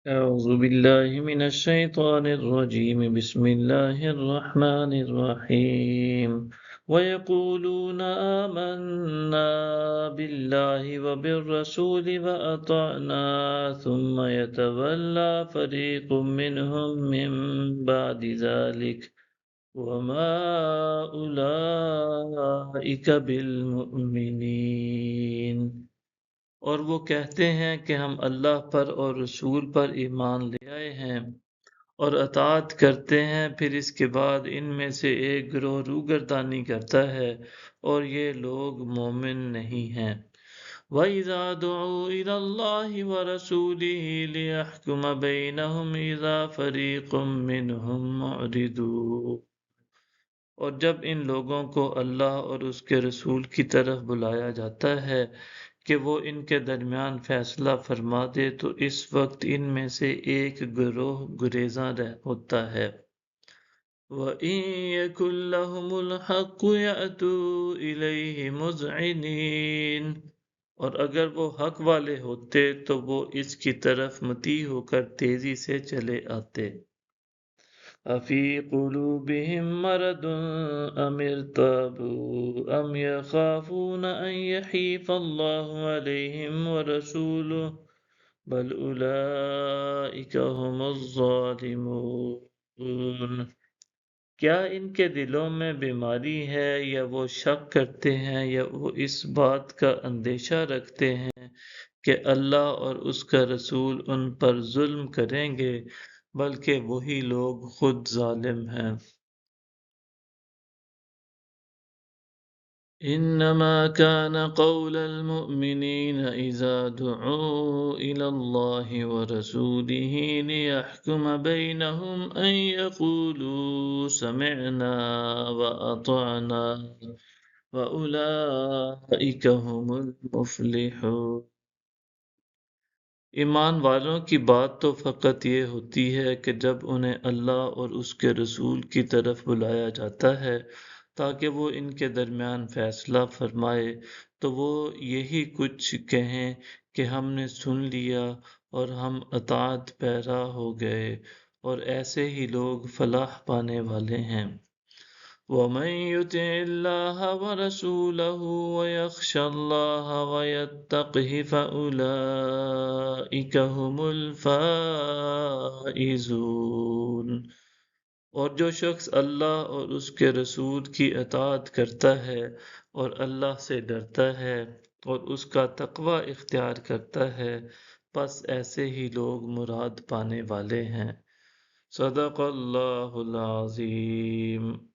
أعوذ بالله من الشيطان الرجيم بسم الله الرحمن الرحيم ويقولون آمنا بالله وبالرسول وأطعنا ثم يتولى فريق منهم من بعد ذلك وما أولئك بالمؤمنين۔ اور وہ کہتے ہیں کہ ہم اللہ پر اور رسول پر ایمان لے آئے ہیں اور اطاعت کرتے ہیں، پھر اس کے بعد ان میں سے ایک گروہ روگردانی کرتا ہے اور یہ لوگ مومن نہیں ہیں۔ وَإِذَا دُعُوا إِلَى اللَّهِ وَرَسُولِهِ لِيَحْكُمَ بَيْنَهُمْ إِذَا فَرِيقٌ مِّنْهُمْ مُعْرِضُونَ۔ اور جب ان لوگوں کو اللہ اور اس کے رسول کی طرف بلایا جاتا ہے کہ وہ ان کے درمیان فیصلہ فرما دے تو اس وقت ان میں سے ایک گروہ گریزاں ہوتا ہے۔ وَإِن يَكُن لَّهُمُ الْحَقُّ يَأْتُوا إِلَيْهِ مُذْعِنِينَ۔ اور اگر وہ حق والے ہوتے تو وہ اس کی طرف مطیع ہو کر تیزی سے چلے آتے۔ أَفِي قُلُوبِهِم مَّرَضٌ أَمِ ارْتَابُوا أَمْ يَخَافُونَ أَن يَحِيفَ اللَّهُ عَلَيْهِمْ وَرَسُولُهُ بَلْ أُولَٰئِكَ هُمُ الظَّالِمُونَ۔ کیا ان کے دلوں میں بیماری ہے یا وہ شک کرتے ہیں یا وہ اس بات کا اندیشہ رکھتے ہیں کہ اللہ اور اس کا رسول ان پر ظلم کریں گے، بلکہ وہی لوگ خود ظالم ہیں۔ انما كان قول المؤمنين اذا دعوا الى الله ورسوله ليحكم بينهم ان يقولوا سمعنا واطعنا واولئك هم المفلحون۔ ایمان والوں کی بات تو فقط یہ ہوتی ہے کہ جب انہیں اللہ اور اس کے رسول کی طرف بلایا جاتا ہے تاکہ وہ ان کے درمیان فیصلہ فرمائے تو وہ یہی کچھ کہیں کہ ہم نے سن لیا اور ہم اطاعت پیرا ہو گئے، اور ایسے ہی لوگ فلاح پانے والے ہیں۔ وَمَن يُطِعِ اللَّهَ وَرَسُولَهُ وَيَخْشَ اللَّهَ وَيَتَّقْهِ فَأُولَٰئِكَ هُمُ الْفَائِزُونَ۔ اور جو شخص اللہ اور اس کے رسول کی اطاعت کرتا ہے اور اللہ سے ڈرتا ہے اور اس کا تقوی اختیار کرتا ہے، پس ایسے ہی لوگ مراد پانے والے ہیں۔ صدق اللہ العظیم۔